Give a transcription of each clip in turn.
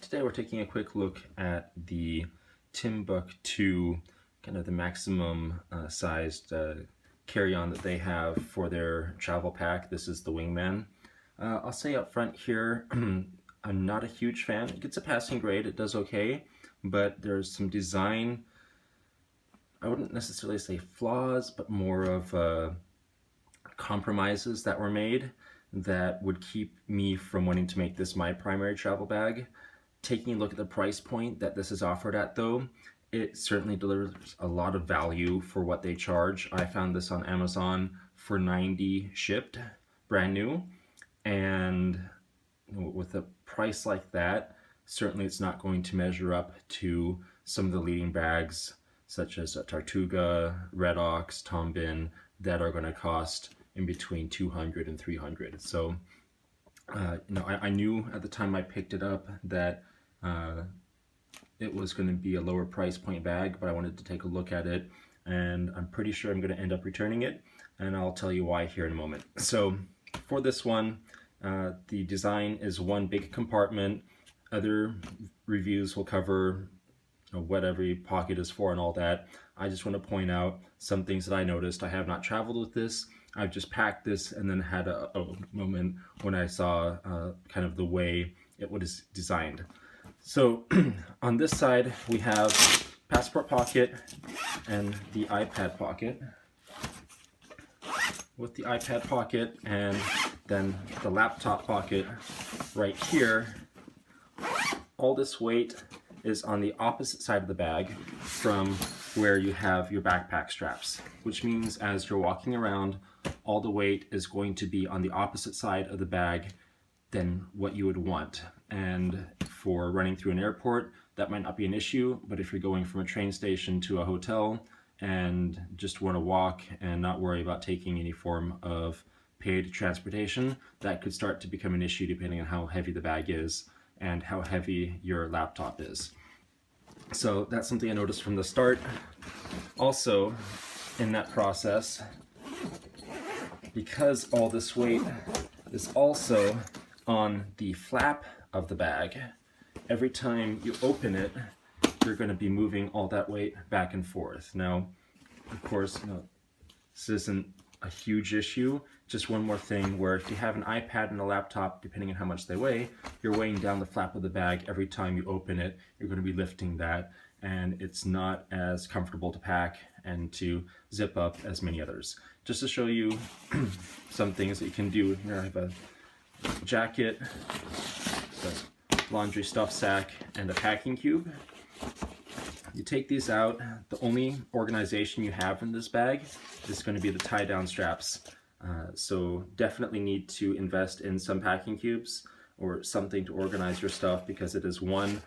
Today we're taking a quick look at the Timbuk2, kind of the maximum sized carry-on that they have for their travel pack. This is the Wingman. I'll say up front here, I'm not a huge fan. It gets a passing grade, it does okay, but there's some design, I wouldn't necessarily say flaws, but more of compromises that were made that would keep me from wanting to make this my primary travel bag. Taking a look at the price point that this is offered at though, it certainly delivers a lot of value for what they charge. I found this on Amazon for $90 shipped, brand new, and with a price like that, certainly it's not going to measure up to some of the leading bags such as Tortuga, Red Ox, Tom Bin that are going to cost in between $200 and $300. So I knew at the time I picked it up that it was going to be a lower price point bag, but I wanted to take a look at it, and I'm pretty sure I'm going to end up returning it, and I'll tell you why here in a moment. So for this one, the design is one big compartment. Other reviews will cover what every pocket is for and all that. I just want to point out some things that I noticed. I have not traveled with this. I've just packed this and then had a moment when I saw kind of the way it was designed. So on this side we have passport pocket and the iPad pocket. With the iPad pocket and then the laptop pocket right here, all this weight is on the opposite side of the bag from where you have your backpack straps, which means as you're walking around, all the weight is going to be on the opposite side of the bag than what you would want. And for running through an airport, that might not be an issue, but if you're going from a train station to a hotel and just want to walk and not worry about taking any form of paid transportation, that could start to become an issue depending on how heavy the bag is and how heavy your laptop is. So that's something I noticed from the start. Also, in that process, because all this weight is also on the flap of the bag, every time you open it, you're going to be moving all that weight back and forth. Now, of course, this isn't a huge issue. Just one more thing, where if you have an iPad and a laptop, depending on how much they weigh, you're weighing down the flap of the bag every time you open it. You're going to be lifting that, and it's not as comfortable to pack and to zip up as many others. Just to show you some things that you can do, here I have a jacket, a laundry stuff sack, and a packing cube. You take these out, the only organization you have in this bag is going to be the tie-down straps. So definitely need to invest in some packing cubes or something to organize your stuff, because it is one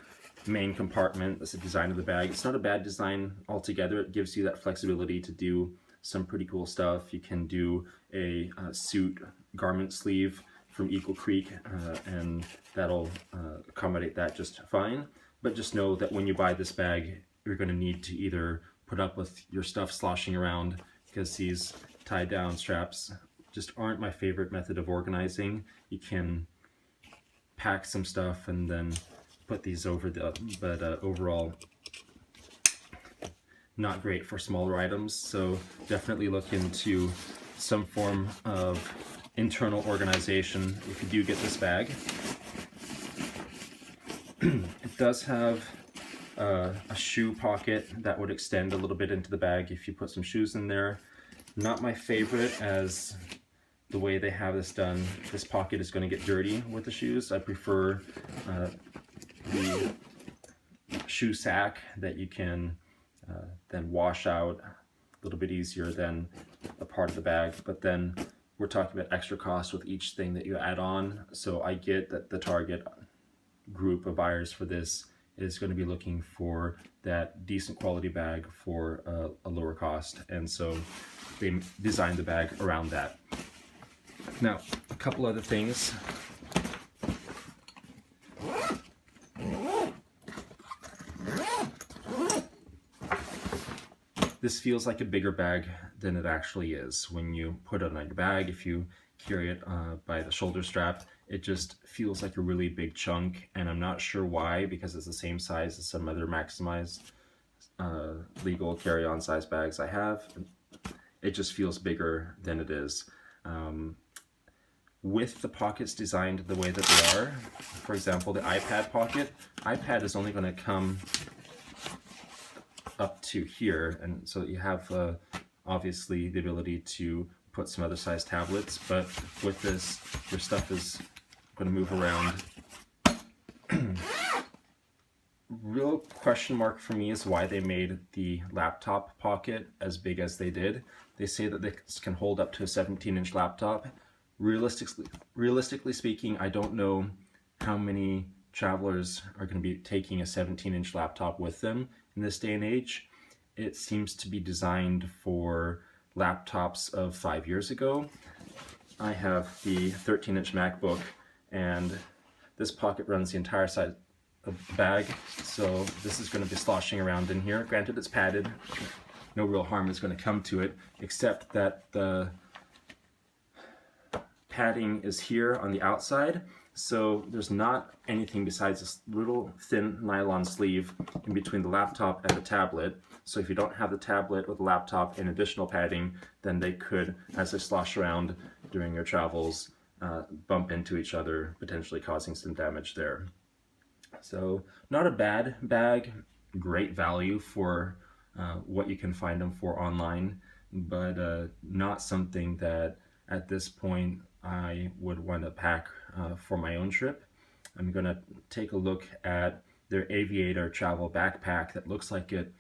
main compartment. That's the design of the bag. It's not a bad design altogether. It gives you that flexibility to do some pretty cool stuff. You can do a suit garment sleeve from Eagle Creek, and that'll accommodate that just fine. But just know that when you buy this bag, you're going to need to either put up with your stuff sloshing around, because these tie down straps just aren't my favorite method of organizing. You can pack some stuff and then put these over but overall not great for smaller items. So definitely look into some form of internal organization if you do get this bag. It does have a shoe pocket that would extend a little bit into the bag if you put some shoes in there. Not my favorite, as the way they have this done, this pocket is going to get dirty with the shoes. I prefer the shoe sack that you can then wash out a little bit easier than a part of the bag. But then we're talking about extra cost with each thing that you add on. So I get that the target group of buyers for this is going to be looking for that decent quality bag for a lower cost, and so they designed the bag around that. Now, a couple other things. This feels like a bigger bag than it actually is when you put it on your bag. If you carry it by the shoulder strap, it just feels like a really big chunk, and I'm not sure why, because it's the same size as some other maximized legal carry-on size bags I have. It just feels bigger than it is. With the pockets designed the way that they are, for example, the iPad pocket, iPad is only going to come up to here, and so you have obviously the ability to put some other size tablets, but with this, your stuff is going to move around. Real question mark for me is why they made the laptop pocket as big as they did. They say that this can hold up to a 17-inch laptop. Realistically speaking, I don't know how many travelers are going to be taking a 17-inch laptop with them in this day and age. It seems to be designed for laptops of 5 years ago. I have the 13-inch MacBook, and this pocket runs the entire side of the bag, so this is going to be sloshing around in here. Granted, it's padded. No real harm is going to come to it, except that the padding is here on the outside, so there's not anything besides this little thin nylon sleeve in between the laptop and the tablet. So if you don't have the tablet or the laptop in additional padding, then they could, as they slosh around during your travels, bump into each other, potentially causing some damage there. So not a bad bag, great value for what you can find them for online, but not something that at this point I would want to pack for my own trip. I'm going to take a look at their Aviator Travel Backpack that looks like it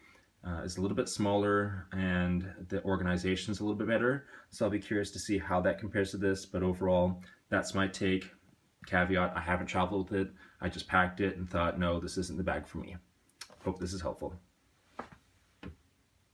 is a little bit smaller and the organization is a little bit better. So I'll be curious to see how that compares to this, but overall, that's my take. Caveat, I haven't traveled with it. I just packed it and thought, no, this isn't the bag for me. Hope this is helpful.